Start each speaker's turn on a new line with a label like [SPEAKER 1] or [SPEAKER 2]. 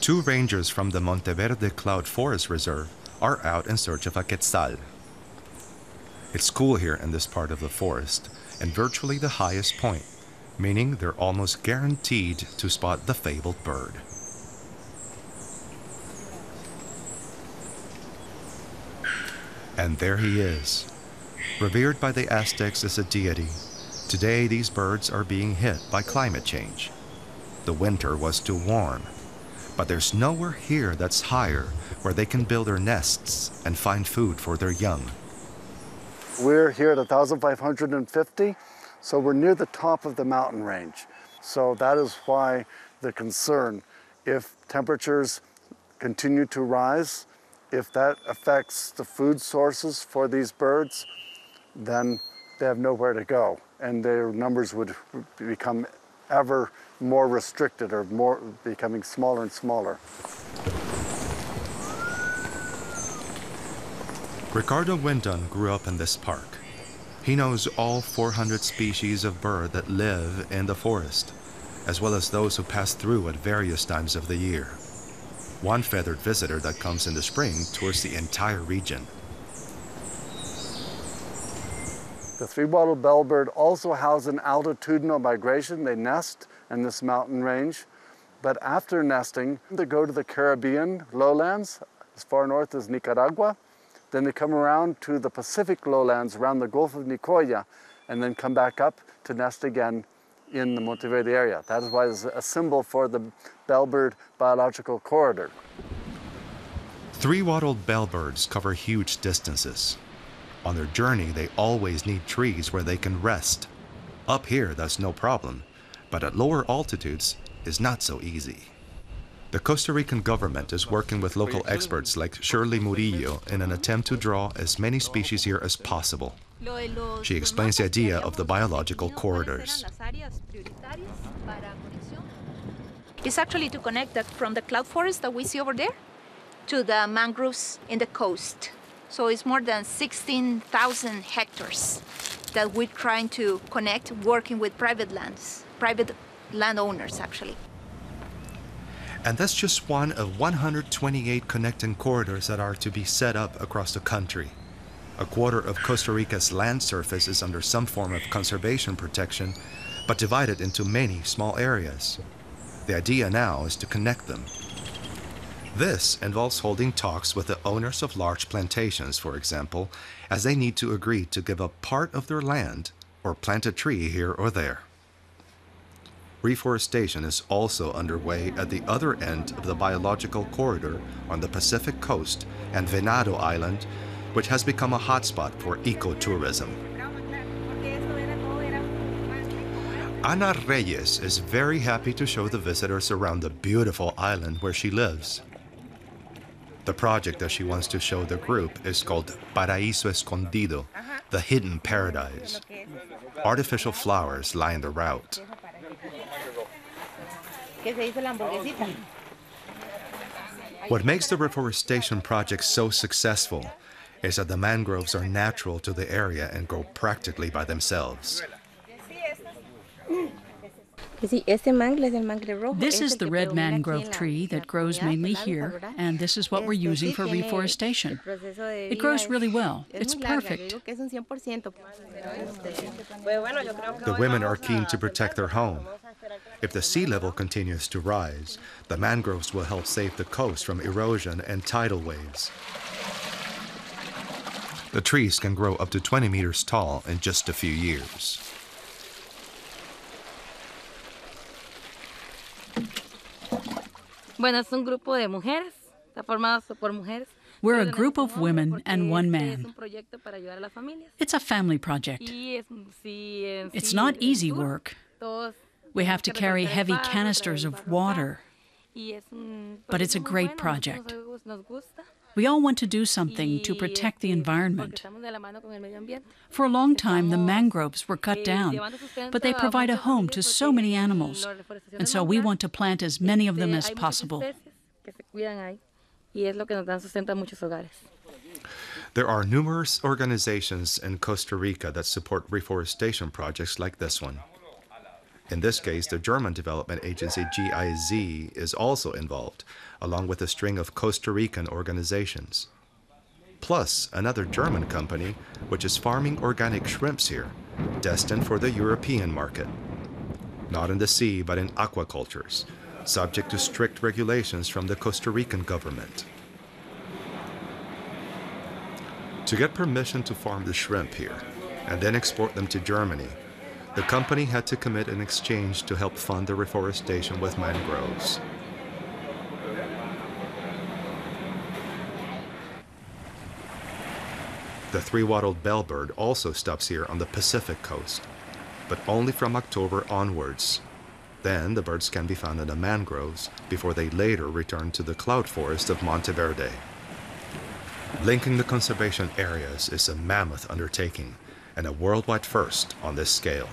[SPEAKER 1] Two rangers from the Monteverde Cloud Forest Reserve are out in search of a quetzal. It's cool here in this part of the forest, and virtually the highest point, meaning they're almost guaranteed to spot the fabled bird. And there he is. Revered by the Aztecs as a deity, today these birds are being hit by climate change. The winter was too warm, but there's nowhere here that's higher where they can build their nests and find food for their young.
[SPEAKER 2] We're here at 1,550, so we're near the top of the mountain range. So that is why the concern, if temperatures continue to rise, if that affects the food sources for these birds, then they have nowhere to go, and their numbers would become ever more restricted or becoming smaller and smaller.
[SPEAKER 1] Ricardo Windon grew up in this park. He knows all 400 species of bird that live in the forest, as well as those who pass through at various times of the year. One feathered visitor that comes in the spring tours the entire region.
[SPEAKER 2] The three-wattled bellbird also has an altitudinal migration. They nest in this mountain range, but after nesting, they go to the Caribbean lowlands, as far north as Nicaragua. Then they come around to the Pacific lowlands around the Gulf of Nicoya, and then come back up to nest again in the Monteverde area. That is why it's a symbol for the bellbird biological corridor.
[SPEAKER 1] Three-wattled bellbirds cover huge distances. On their journey, they always need trees where they can rest. Up here, that's no problem, but at lower altitudes, it's not so easy. The Costa Rican government is working with local experts like Shirley Murillo in an attempt to draw as many species here as possible. She explains the idea of the biological corridors.
[SPEAKER 3] It's actually to connect that from the cloud forest that we see over there to the mangroves in the coast. So it's more than 16,000 hectares that we're trying to connect, working with private landowners actually.
[SPEAKER 1] And that's just one of 128 connecting corridors that are to be set up across the country. A quarter of Costa Rica's land surface is under some form of conservation protection, but divided into many small areas. The idea now is to connect them. This involves holding talks with the owners of large plantations, for example, as they need to agree to give up part of their land or plant a tree here or there. Reforestation is also underway at the other end of the biological corridor on the Pacific coast and Venado Island, which has become a hotspot for ecotourism. Ana Reyes is very happy to show the visitors around the beautiful island where she lives. The project that she wants to show the group is called Paraíso Escondido, the hidden paradise. Artificial flowers line the route. What makes the reforestation project so successful is that the mangroves are natural to the area and grow practically by themselves.
[SPEAKER 4] This is the red mangrove tree that grows mainly here, and this is what we're using for reforestation. It grows really well. It's perfect.
[SPEAKER 1] The women are keen to protect their home. If the sea level continues to rise, the mangroves will help save the coast from erosion and tidal waves. The trees can grow up to 20 meters tall in just a few years.
[SPEAKER 4] We're a group of women and one man. It's a family project. It's not easy work. We have to carry heavy canisters of water, but it's a great project. We all want to do something to protect the environment. For a long time, the mangroves were cut down, but they provide a home to so many animals, and so we want to plant as many of them as possible.
[SPEAKER 1] There are numerous organizations in Costa Rica that support reforestation projects like this one. In this case, the German development agency GIZ is also involved, along with a string of Costa Rican organizations. Plus another German company which is farming organic shrimps here, destined for the European market. Not in the sea, but in aquacultures, subject to strict regulations from the Costa Rican government. To get permission to farm the shrimp here and then export them to Germany, the company had to commit an exchange to help fund the reforestation with mangroves. The three-wattled bellbird also stops here on the Pacific coast, but only from October onwards. Then the birds can be found in the mangroves before they later return to the cloud forest of Monteverde. Linking the conservation areas is a mammoth undertaking and a worldwide first on this scale.